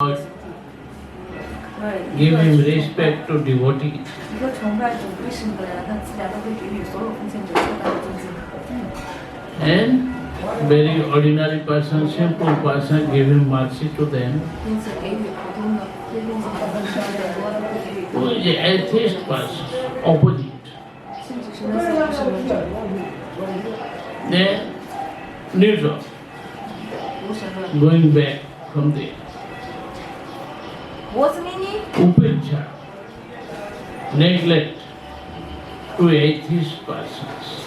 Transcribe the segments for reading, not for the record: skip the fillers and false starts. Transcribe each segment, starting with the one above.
Give him respect to devotees. 一个崇拜主归神的人，他自然都会给予所有奉献者最大的尊敬。 And very ordinary person, simple person, give him mercy to them. 因此，给予普通的、非奉献者的很多都会给予。 Who is the atheist person, opposite. 甚至是那些不是论者、 Then neutral, 无神论。 going back from there. What's meaning? Upeksha, neglect to atheist persons.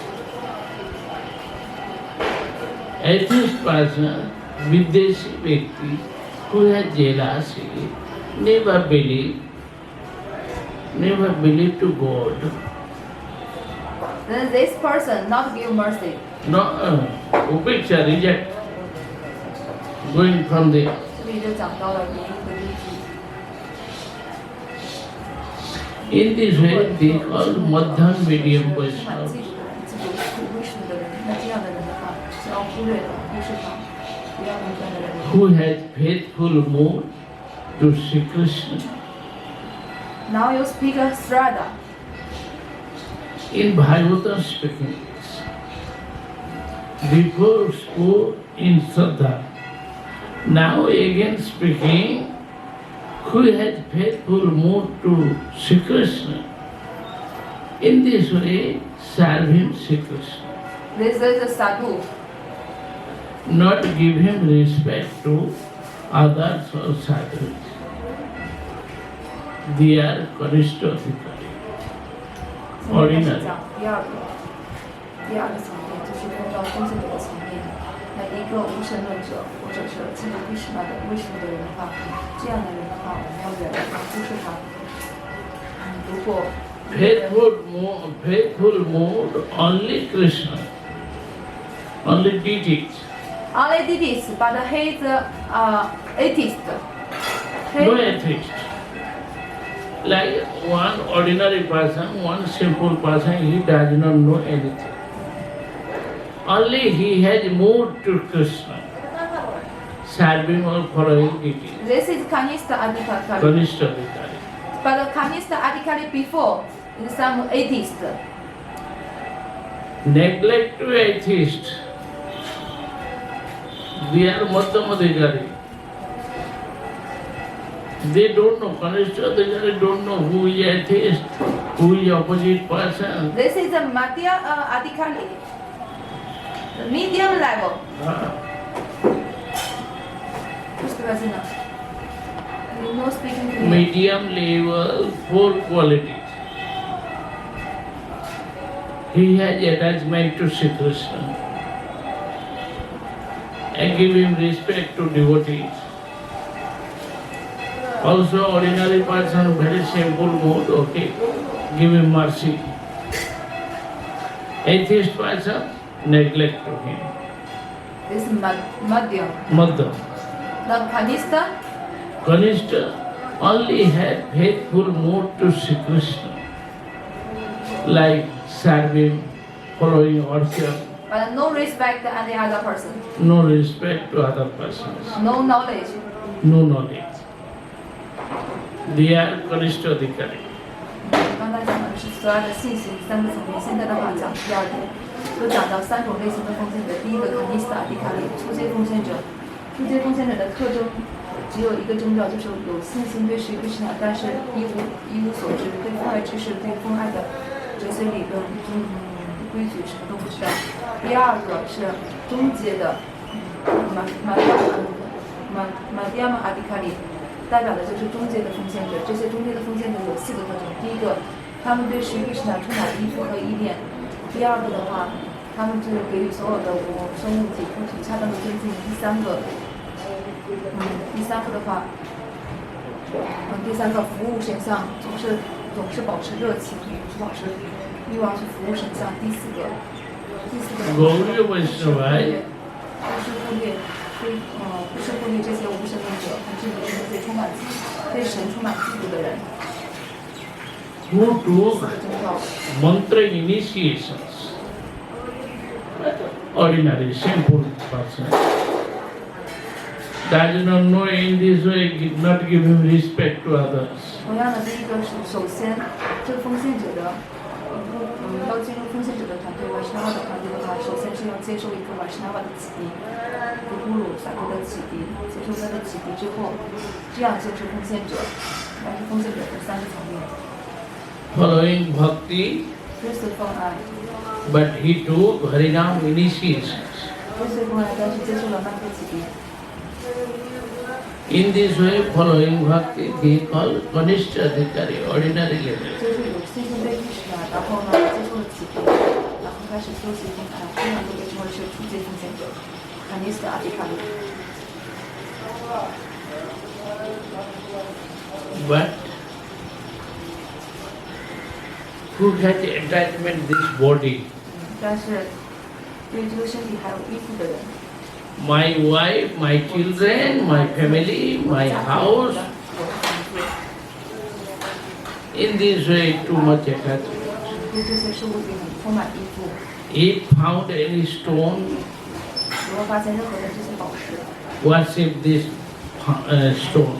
Atheist person, Videshi Vyakti, who has jealousy, never believe to God. Then this person not give mercy. No, Upeksha, reject, going from there. 这里就讲到了原因的依据。 In this way, they call Madhyam medium 充满 Vaishnava. 嫉妒的人，嫉妒是归属的人，那这样的人的话是要忽略的，忽视他，不要跟这样的人。 Who has faithful mood to Sri Krishna. Now you speak a Strada. In Bhagavatam speaking, before spoke in Shraddha, now again speaking, who has faithful mood to Sri Krishna. In this way, serve him Sri Krishna. This is a sadhu. Not give him respect to others or sadhus. They are Kanishta Adhikari. 现在开始讲第二个层面，就是碰到奉献者的层面。那一个无神论者，或者是嫉妒归什么的人的话，这样的人的话，我们要远离他，忽视他。如果 Faithful mood only Krishna, only deities. only deities, but he is atheist. No atheist. Like one ordinary person, one simple person, he does not know anything. Only he has moved to Krishna, serving or following deities. This is Kanista Adhikari. Kanishta Adhikari. But Kanista Adhikari before is some atheist. Neglect to atheist. They are Madhyam Adhikari. They don't know, Kanishta Adhikari don't know who is atheist, who is opposite person. This is a Madhya Adhikari. The medium level. You know speaking to me. Medium level, four qualities. He has attachment to Sri Krishna and give him respect to devotees. Also ordinary person, very simple mood, okay, give him mercy. Atheist person, neglect to him. This is Madhyam. Madhyam. The Kanista, Kanishta only had faithful mood to Sri Krishna, like serving, following worship, but no respect to any other person. no respect to other persons, No knowledge. no knowledge. They are Kanishta Adhikari. 刚才讲的是所有的信息三个层面，现在的话讲第二点，就讲到三种类型的奉献者。第一个 Kanista Adhikari 初阶奉献者，初阶奉献者的特征只有一个征兆，就是有信心对谁是哪，但是一无所知，对父爱知识、对父爱的哲学理论、规矩什么都不知道。第二个是中阶的Madhyama Adhikari。代表的就是中阶的奉献者，这些中阶的奉献者有四个特征。第一个，他们对Sri Krishna充满依附和依恋；第二个的话，他们就是给予所有的生物体物体恰当的尊敬；第三个的话，第三个服务神像总是保持热情，保持欲望去服务神像；第四个Gauriya Vaishnava, 不是忽略这些无神论者，甚至是那些对神充满嫉妒的人。 who took mantra initiations, ordinary, simple person. does not know in this way, not give him respect to others. 同样的，第一个是首先，这个奉献者的，要进入奉献者的团队，Vaishnava 的团队的话，首先是要接受一个 Vaishnava 的启迪，一个 Guru 萨多的启迪，接受他的启迪之后，这样就是奉献者，来是奉献者的三个层面。Following bhakti, 追随奉爱， but he took Harinam initiations. 追随奉爱，但是接受了曼陀启迪。 In this way, following bhakti, they call Kanishta Adhikari, ordinary level. 就是有信心被支持啊，然后呢，接受了启迪，然后开始修习奉爱，这样就被称为是初阶奉献者 ，Kanista Adhikari。 But who has attachment this body? 但是对这个身体还有依附的人， My wife, my children, my family, my house. In this way, too much attachment. 对这些事物品很充满依附。 If found any stone, 如果发现任何的这些宝石， worship this stone.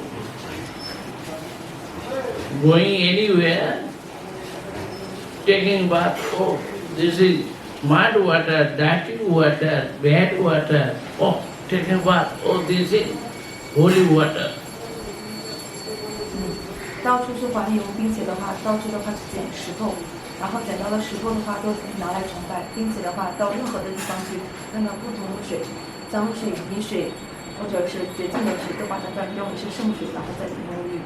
Going anywhere, taking bath, oh, this is mud water, dirty water, bad water. Oh, taking bath, oh, this is holy water. 到处去环游，并且的话，到处的话去捡石头，然后捡到的石头的话都拿来崇拜，并且的话到任何的地方去看到不同的水，脏水、泥水，或者是洁净的水，都把它认为是圣水，然后在里沐浴。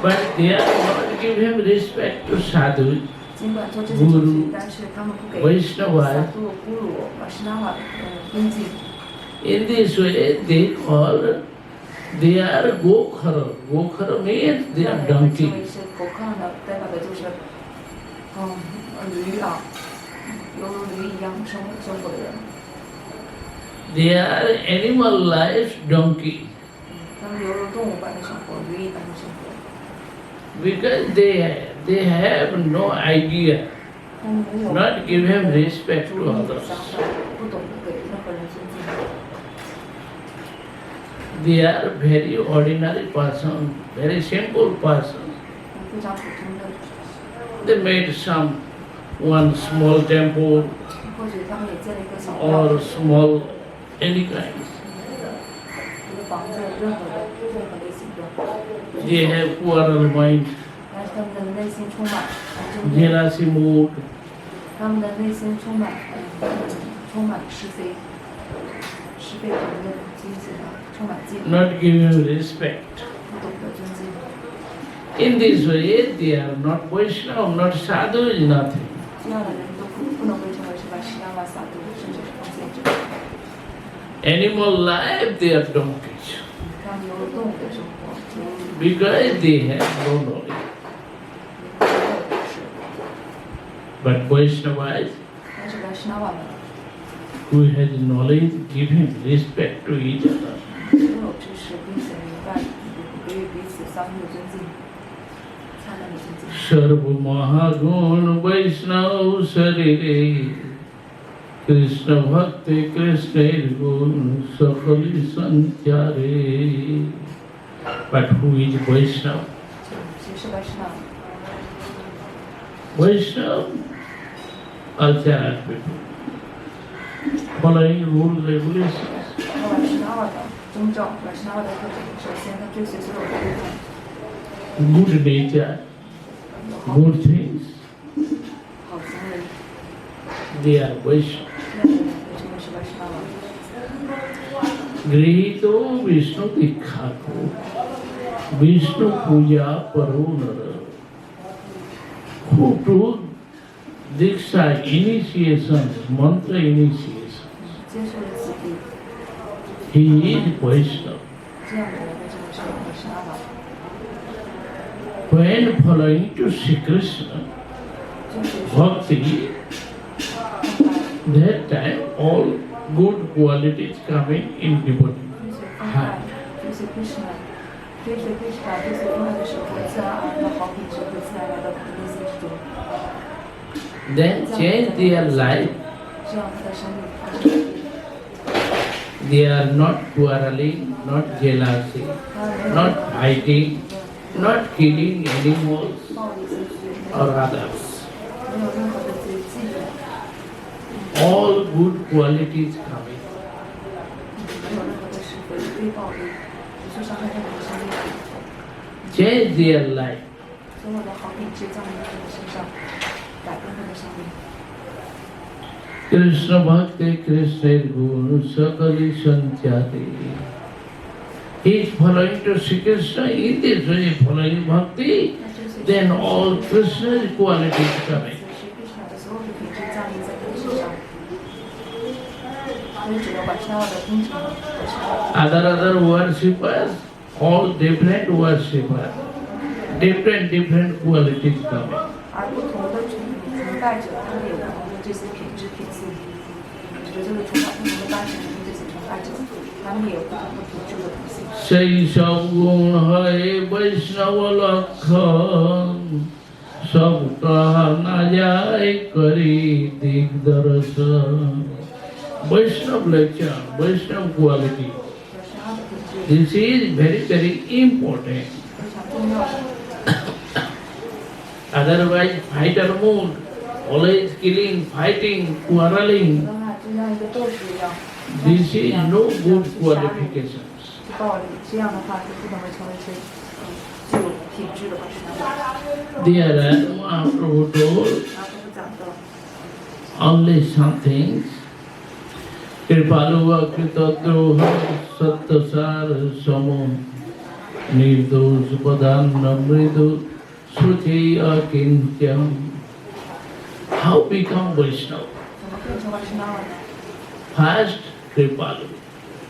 But they are not give him respect to sadhu. 尽管做这些东西，但是他们不给萨多、咕鲁、瓦什纳瓦尊敬。 In this way, they call, they are Gokhara. Gokhara means they are 称 donkey. 为是狗抗的，代表的就是驴啊，犹如驴一样生活的人。 They are animal life donkey. 他们犹如动物般的生活，驴一般的生活。 Because they have no idea, 他们没有 not give him respect 主 to 意的 others. 想法，不懂得给任何人尊敬。 They are very ordinary person, very simple person. 非常普通的， They made one small temple 或许他们也建了一个小 or 庙， small any kind. 一个房子，任何类型的。 They have quarrel mind, 但是他们的内心充满争辩， jealousy mood. 他们的内心充满是非评论、荆棘啊，充满嫉妒， Not giving respect. 不懂得尊敬。 In this way, they are not Vaishnava, not sadhu, is nothing. 这样的人都不能被称为是瓦什纳瓦萨多，甚至是奉献者。 Animal life, they are donkeys. 他们犹如动物的生活，犹如 Because they have no knowledge. But Vaishnavas 但是瓦什纳瓦们 who has knowledge, give him respect to each other. 拥有知识，并且明白给予彼此相应的尊敬，灿烂的尊敬。 Sarva Mahagun Vaishnav Sarire Krishna Bhakti Krishna Gun Sakali Sanchare. But who is Vaishnava? 谁是瓦什纳瓦？ Vaishnava culture people, following rules, regulations. 然后瓦什纳瓦的宗教，瓦什纳瓦的特征，首先他追随所有的规范， Good nature, 有好 good things, 好行为， they are Vaishnava. 这样的人被称为是瓦什纳瓦。 Grihito Vishnu Dikhato Vishnu Puja Parunara. Who took Diksha initiations, mantra initiations, 接受了启迪， he is Vaishnava. 这样的人被称为是瓦什纳瓦。 When following to Sri Krishna, 就是说， Bhakti, that time all good qualities coming in devotee. 追随奉爱，追随 Krishna，追随 Krishna，追随奉爱的时候，自然而然的好品质会自然来到他的内心之中， Then change their life. 这样他的生命发生改变。They are not quarreling, not jealousy, 他没有 not fighting, not killing animals 暴力争取， or others. 没有任何的这嫉妒， All good qualities coming. 没有任何的是非暴力，不去伤害任何的生命。 Change their life. 所有的好品质降临在他们身上，改变他们的生命。 Krishna Bhakti Krishna Guru Sakali Sanchati. He is following to Sri Krishna in this way, following Bhakti, 那就是 then all Krishna's qualities coming. 是कृष्ण的所有的品质降临在他的身上，所以只能把他要的功成和成。 Other worshippers, all different worshippers, different qualities coming. 而不同的崇拜者，他们有不同的这些品质品性。指的就是崇拜不同的拜神的这些崇拜者，他们也有不同的品质和品性。 Sei sab gun hai Vaishnava lakhan, sab kaha na jai kari digdarsan. Vaishnava lecture, Vaishnava quality. 有12的品质， This is very important. 非常重要的。 Otherwise, fighter mood, always killing, fighting, quarreling. 那么就像一个斗士一样， This is no good qualifications. 暴力，这样的话就不能够成为具有品质的吧？是吗？ There, Mahaprabhu told 然后他讲到， only some things. Kripaluva kritadroha sattasar samo nirdosh padanna mridu suchi akintyam. How become Vaishnava? 怎么变成了是那呢？ First, Kripalu,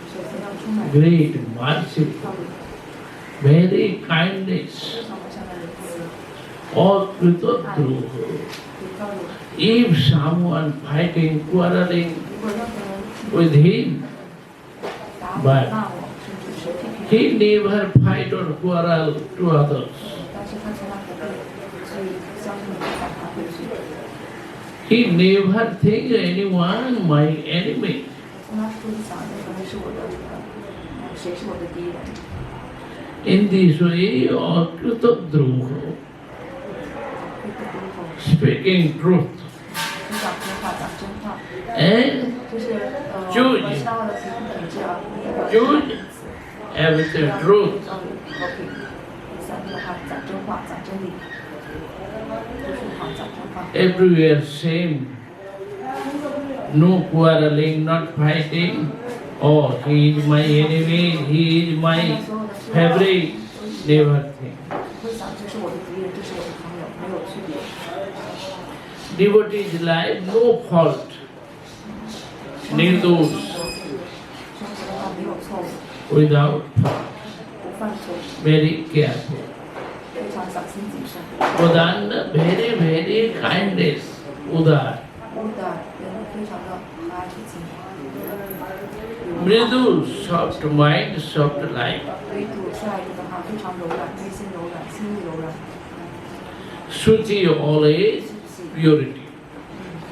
首先要充满 great mercy, 道理， very kindness, 非常非常的仁慈， all kritadroha. 有道理。 If someone fighting, quarreling 如果任何人 with him, 打我、 But 骂我，甚至是批评我， he never fight or quarrel to others. 但是他从来不会去相信你反弹回去， He never think anyone my enemy. 从来不会想任何人是我的谁是我的敌人。 In this way, Akritadroha, 会不沟通， speaking truth 就讲真话，讲真话， and 就是就我知道的品质啊，第一个就仁慈， everything 第二个 truth. 道理和平，第三个的话讲真话，讲真理，都是好讲真话。 Everywhere same. No quarreling, not fighting. Oh, he is my enemy, he is my favorite. Never think. 会想这是我的敌人，这是我的朋友，没有区别。 Devotee's life, no fault. 生 Nirdosh, 活的话没有错误， without fault. 不犯错误， Very careful. 非常小心谨慎。 Udana, very kindness. Udar. 乌的人非常的和蔼可亲， Mridu, soft mind, soft life. 唯独下一个的话非常柔软，内心柔软，心里柔软， Shuchi, always 自己 purity.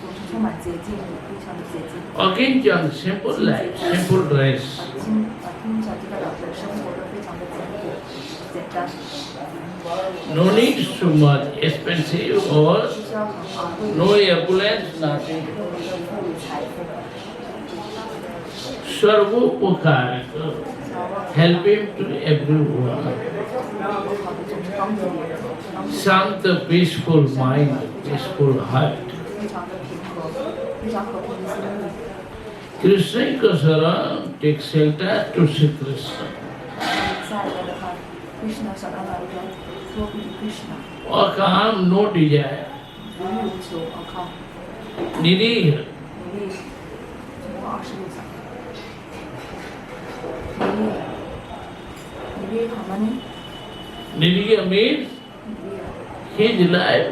总是充满洁净，非常的洁净。 Akinjan, simple life, simple dress. 听着这个老人生活的非常的简单， No need so much expensive or 不需要很昂贵的 no opulence, nothing. 富裕财富， Sarvopakara. Help him to everyone. 然后好的总是帮助别人，帮助 Shanta, peaceful mind, peaceful heart. 非常的平和，非常和平的心意。 Krishna Kasara take shelter to Sri Krishna. 下一个的话，Krishna 想让大家说归于 Krishna， Akam, no desire. 无欲无求，我靠， Nidhi, 努力，经过26讲，努力好吗呢？ Nidhi means 努力， his life,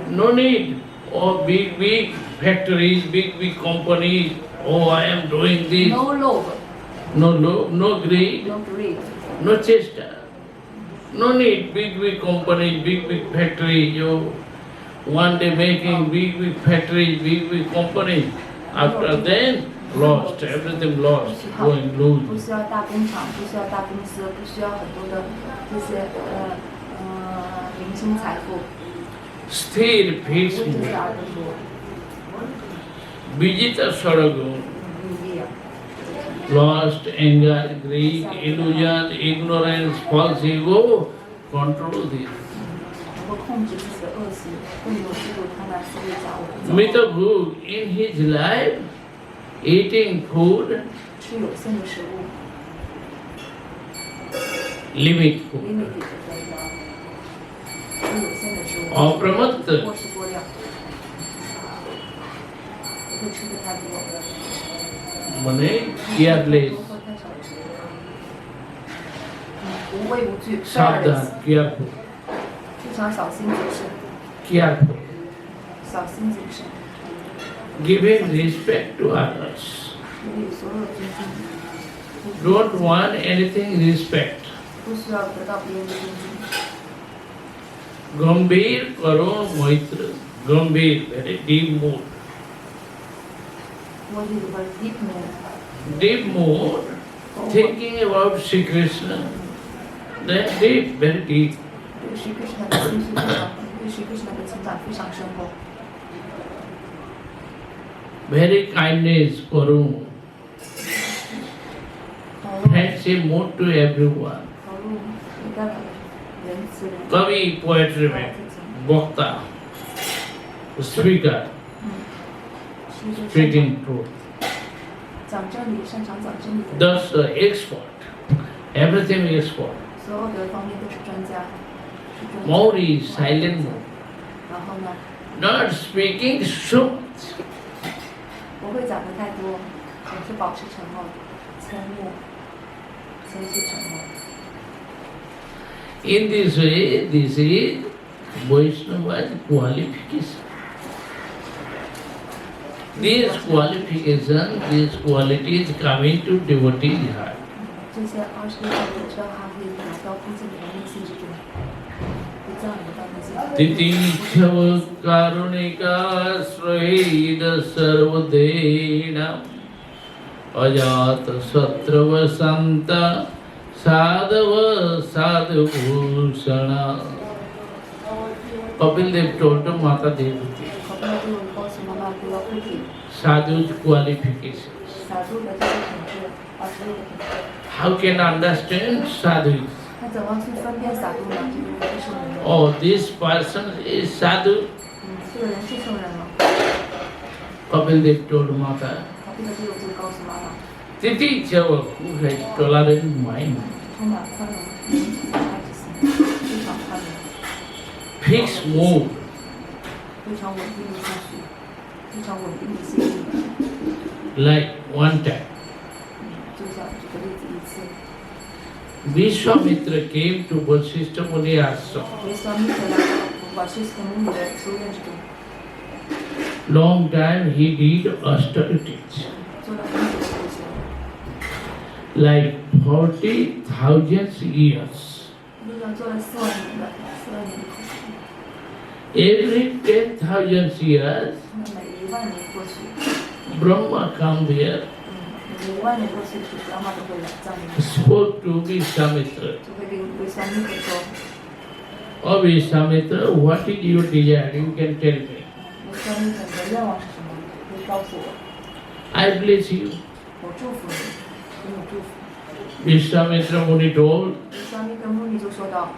努力， no need. Oh, big factories, big companies. Oh, I am doing this. No love, No love, no greed, no greed, no chester. No need big companies, big factories. You one day making big factories, big companies. After then, lost, everything lost, going 不 lose. 需要大工厂，不需要大公司，不需要很多的这些明星财富， Still 不 peace 只是 mood. 而更多。 Vijita Sarago, 努力啊， lost anger, greed, illusion, ignorance, false ego, control this. 能够控制自己的恶习，更有嫉妒、贪婪、思维、假我。 Mitabu, in his life, eating food, 吃有限的食物 limit food. ，limited 的吃有限的食物， Apramat, 过食过量，不会吃的太多， mane careless, 不会太少吃，无畏无惧 careless， sadhan, careful, 非常小心谨慎， careful, 小心谨慎， giving respect to others. 给予所有尊敬， Don't want anything respect. 不需要得到别人的尊敬。 Gambhir karo maitra, Gambhir, very deep mood. What is about deep mood? Deep mood, thinking about Sri Krishna. Then deep, very deep. 对Sri Krishna 的兴趣非常，对Sri Krishna 的情感非常深厚。 Very kindness, karo. 投入 Friendship mood to everyone. 投入每个仁慈人。 Kavi, poetry man, Bhakta, speaker, 是一个 speaking truth. 讲真理、擅长讲真理的人， Thus, expert, everything expert. 所有的方面都是专家，是专家。 Mauri, silent mood. 然后呢， Not speaking so much. 不会讲的太多，总是保持沉默、沉默、谦虚沉默。 In this way, this is Vaishnava's qualification. These qualifications, these qualities coming to devotee's heart. 这些26条我知道它会拿到不敬的内心之中，会降临到内心之中。 Titichava karunika srahida sarvadena ajata satrava santa sadhava sadhubhushana. Kapil Dev told to Mata Devati, 好不容易告诉妈妈不要不体， sadhu's qualifications. 洒入的这些品质，26的品质。 How can I understand sadhu? 那怎么去分辨洒度呢？这个人是圣人吗？ Oh, this person is sadhu. 这个人是圣人吗？ Kapil Dev told Mata. 好，这个就告诉妈妈， Titichava, who has tolerant mind, 充满宽容、爱之心，非常宽容， fixed mood, 非常稳定的情绪，非常稳定的心境。 like one time. 就像举个例子，一次， Vishwamitra came to Vasishtha Muni ashram. 维斯米特来到瓦西斯姆尼的修院之中， Long time he did austerities, 做了很久的修行， like 40,000 years. 那个做了4万年的苦行， Every 10,000 years, 那每1万年过去， Brahma come there, 每1万年过去，是妈妈都会来降临， spoke to Vishwamitra. 就会跟维斯米特说， Oh Vishwamitra, what is your desire? You can tell me. 维斯米特你的愿望是什么？可以告诉我， I bless you. 我祝福你，给你祝福。 Vishwamitra Muni told, 维斯米特穆尼就说道，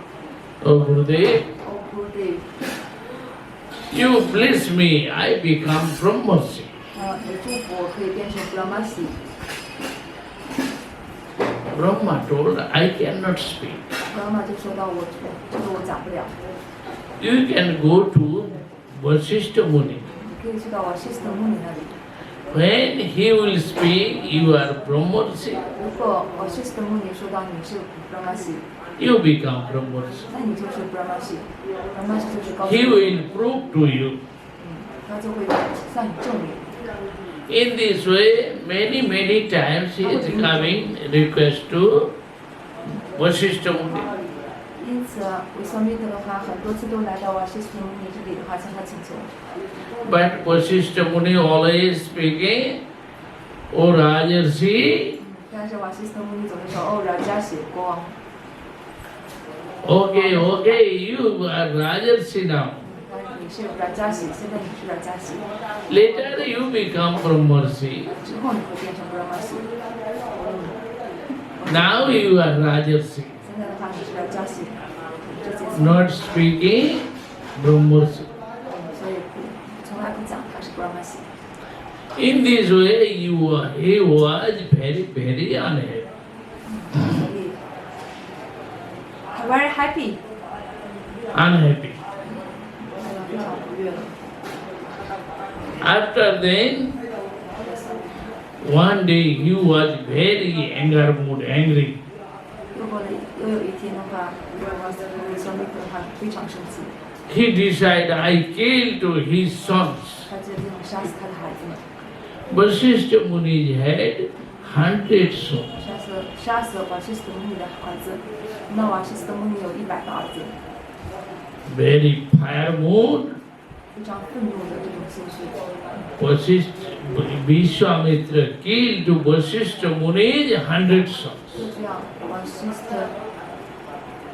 Oh Gurudev, 哦，Gurudev， you bless me, I become Brahmarshi. 你祝福我可以变成 Brahmasi。 Brahma told, I cannot speak. 妈妈就说到这个我讲不了， You can go to Vasishtha Muni. 你可以去到瓦西斯特穆尼那里。 When he will speak, you are Brahmarshi, 如果瓦西斯特穆尼说到你是 Brahmasi， you become Brahmarshi. 那你就是 Brahmasi，Brahmasi 就是告诉 He 你， will prove to you. 他就会向你证明。 In this way, many times he is coming request to Vasishtha Muni. 因此，维斯米特的话，很多次都来到瓦西斯特穆尼这里的话，向他请求。 But Vasishtha Muni always speaking O Rajarsi, 但是瓦西斯特穆尼总是说哦，ราชาสี国王。 okay, you are Rajarsi now. 你是ราชาสี，现在你是ราชาสี， Later you become Brahmarsi. 之后你会变成 Brahmasi。 Now you are Rajarsi. 现在的话你是ราชาสี，这件事， Not speaking Brahmarsi. 所以从来不讲他是 Brahmasi。 In this way, he was very unhappy. 所以，very happy， Unhappy. 非常不悦了。 After then, one day he was very angry. 又有一天的话，维斯米特的话非常生气， He decided, I killed his sons. 他决定杀死他的孩子们， Vasishtha Muni had 100 sons. 杀死了瓦西斯特穆尼的儿子。那瓦西斯特穆尼有100个儿子， Very fire mood. 非常愤怒的这种情绪。 Vishwamitra killed Vasishtha Muni's 100 sons. 就这样，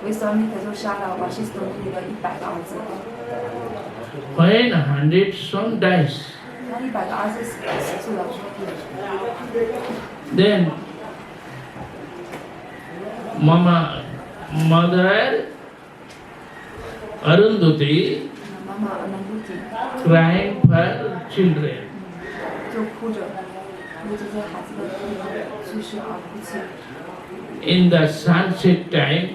维斯米特就杀了瓦西斯特穆尼的100个儿子。 When 100 sons dies, 当100个儿子死去了， then mother Arundhati 妈妈阿南杜提 crying for children. 就哭着为这些孩子的去世而哭泣。 In the sunset time,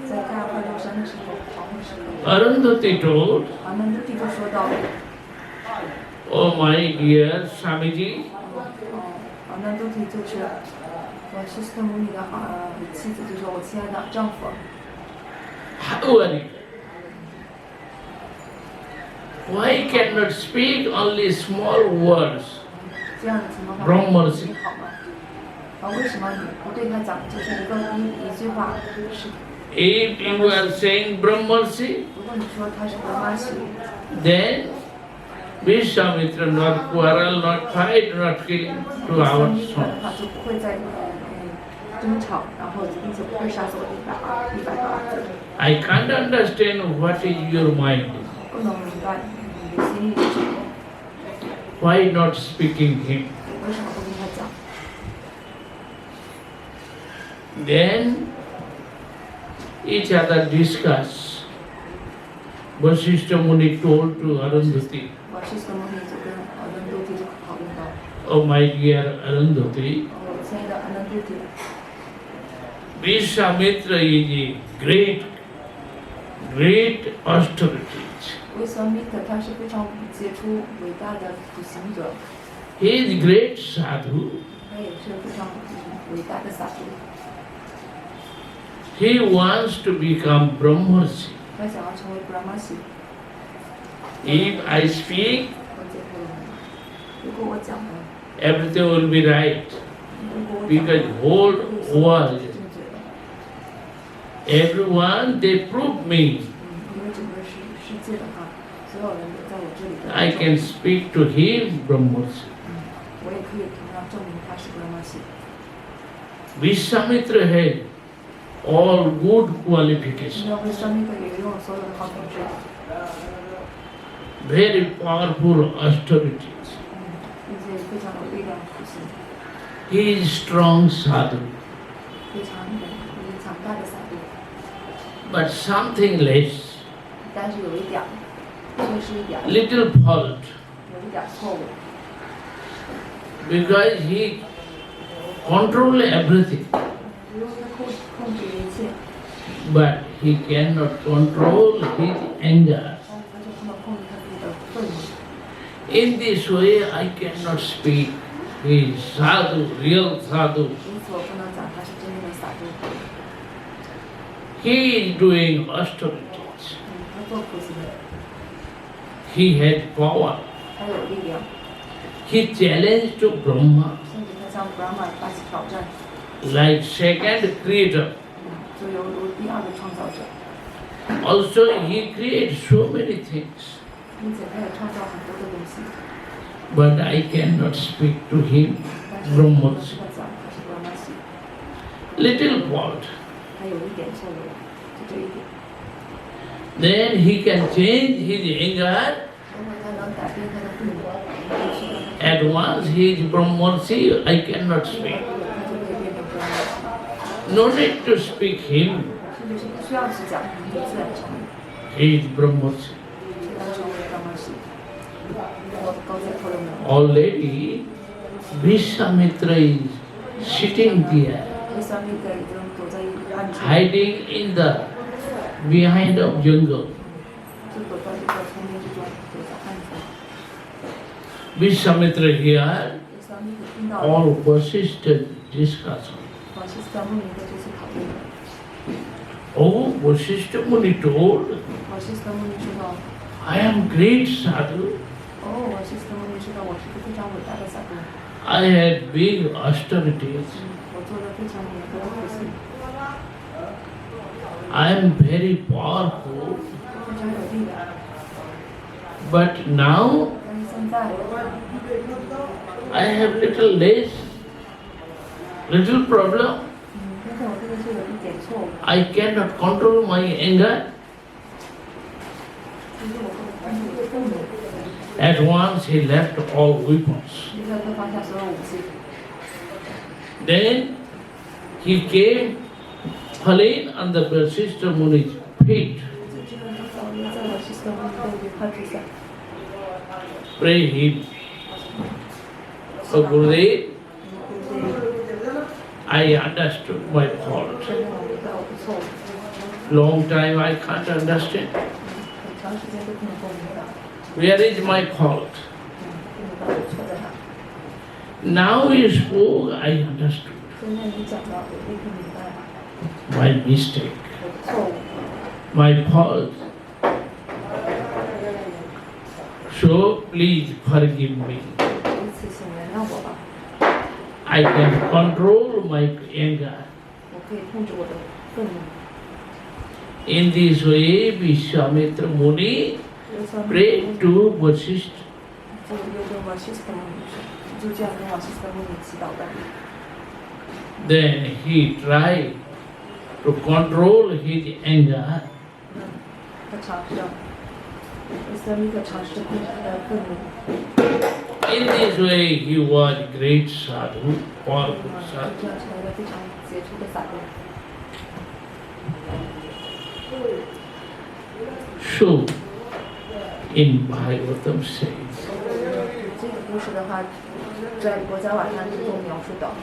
在大快落山的时候，黄昏时刻， Arundhati told, 阿南杜提就说到， Oh my dear Swamiji, 阿南杜提就是瓦西斯特穆尼的妻子，就说我亲爱的丈夫， how are you? Why cannot speak only small words? 这样的情况下， Brahmarsi. 你好吗？为什么你不对他讲，就是一句话是？ If you are saying Brahmarsi, 如果你说他是格玛西， then Vishwamitra not quarrel, not fight, not kill to our 的 sons. 话就不会再争吵，然后并且不会杀死我100个儿子。 I can't understand what is your mind. 不能明白你的心意是什么， Why not speaking him? 为什么不跟他讲？ Then each other discuss. Vasishtha Muni told to Arundhati, 瓦西斯特穆尼就跟阿南杜提就讨论到， Oh my dear Arundhati, 我亲爱的阿南杜提， Vishwamitra is a great austerity. 维斯米特他是非常杰出伟大的苦行者， He is great sadhu. 他也是非常伟大的萨徒， He wants to become Brahmarsi. 他想要成为布拉玛西。 If I speak, 我解释了，如果我讲了， everything will be right. 如果我讲 Because 了， whole 会 world, 正确的， everyone, they prove me. 因为整个世界的话，所有人都在我这里的 I can speak to him Brahmarsi. 我也可以同样证明他是布拉玛西。 Vishwamitra had all good qualifications, 因为维斯米特也拥有所有的好品质， very powerful austerities. 并且非常有力量的苦行， He is strong sadhu, 非常强大的萨度。 but something less, 但是有一点，缺失一点， little fault, 有一点错误， because he control everything, 因为他控制一切， but he cannot control his anger. 但是他就不能控制他自己的愤怒。 In this way, I cannot speak. He is sadhu, real sadhu. 因此我不能讲他是真正的萨度。 He is doing austerities. 他做苦行， He had power. 他有力量， He challenged to Brahma, 甚至他向 Brahma 发起挑战， like second creator. 就犹如第二个创造者， Also, he created so many things, 并且他也创造很多的东西， but I cannot speak to him. 但是 Brahmarshi. 他讲他是 Brahmarshi， Little fault. 还有一点错误，就这一点。 Then he can change his anger. 如果他能改变他的愤怒， At once he is Brahmarshi, I cannot speak. 他就可以变成 Brahmarshi， No need to speak him. 甚至是不需要去讲，就自然成为， He is Brahmarshi. 就当成为 Brahmarshi。我刚才说了没有？ Already Vishwamitra is sitting there, 第三那个已经躲在暗处， hiding in the behind of jungle. 就躲在这个丛林之中，躲在暗处。 Vishwamitra here, 第三那个听到了 all persistent discussion. 法西斯穆尼的这次讨论， Oh, Vasishtha Muni told, 法西斯穆尼说到， I am great sadhu. 哦，法西斯穆尼说到我是个非常伟大的萨多， I had big austerities. 我做了非常严格的苦行， I am very powerful. 非常有力量。 But now 但是现在， I have little problem. 但是我这个是有一点错误， I cannot control my anger. 就是我不能管理我的愤怒。 At once he left all weapons. 立刻就放下所有武器， Then he came falling on the Vasishtha Muni's feet. 这个就倒立在法西斯穆尼的胯之下， Pray him. So Gurudev, 对， I understood my fault. 真的我明白我的错误， Long time I can't understand. 很长时间都不能够明白， Where is my fault? 不明白我错在哪。 Now you spoke, I understood 现在你讲到，我立刻明白 my mistake, 我的错误， my fault. So please forgive me. 因此请原谅我吧， I can control my anger. 我可以控制我的愤怒。 In this way, Vishwamitra Muni 就像 prayed to Vasishtha. 就又跟瓦西斯穆尼说，就这样跟瓦西斯穆尼祈祷的。 Then he tried to control his anger. 他尝试，伊斯密克尝试控制他的愤怒。 In this way, he was great sadhu, powerful 就 sadhu. 这样成为了非常杰出的萨多。 So, in Bhagavatam says, 这个故事的话，在国家晚餐之中描述到，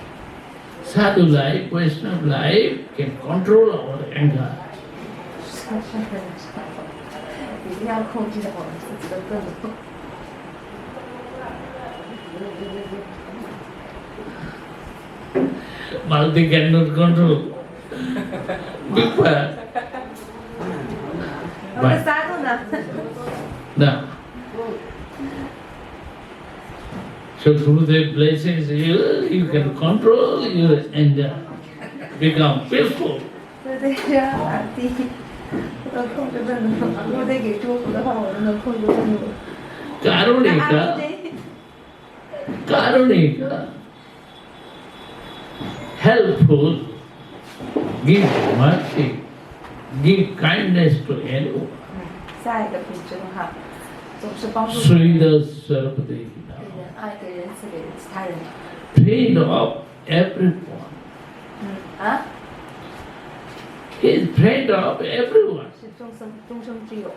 sadhu life, Vaishnava life can control our anger. 一定要控制我们自己的愤怒。 Maldi cannot control. Because 我们萨多呢？ now, so Gurudev blesses you, you can control your anger, become peaceful. 对对呀，阿弟，我能控制愤怒。如果得给祝福的话，我就能控制愤怒。 Karunika, Karunika, helpful, give mercy, give kindness to anyone. 下一个品质的话，总是帮助 Sridhar 给 Sarvadevina. 人爱，给仁慈，给其他人。 Friend of everyone. 啊， He is friend of everyone. 是终生之友，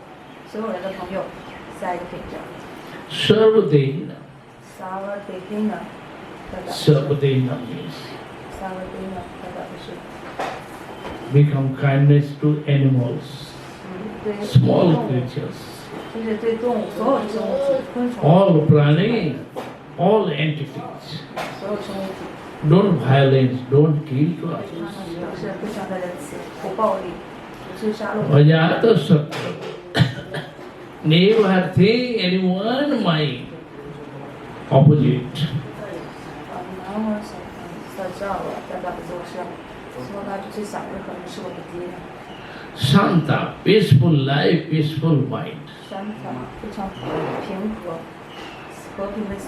所有人的朋友。下一个品质， Sarvadevina. 萨瓦德黑呢？代表 Sarvadevina means 萨瓦德呢？代表的是， become kindness to animals, 对 small 动物， creatures, 就是对动物，所有生物体，昆虫， all prani, all entities. 所有生物体。 Don't violence, don't kill to 他 others. 们都是非常的仁慈，不暴力，不去杀戮。 Vajata Satya. Never think anyone my opposite. 然后在这儿代表的就是说他不去想任何人是我的敌人。 Shanta, peaceful life, peaceful mind. 山条非常平和，和平的心。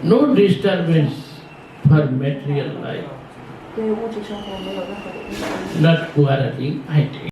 No disturbance for material life, 对物质生活没有任何的依赖， not quarreling, fighting.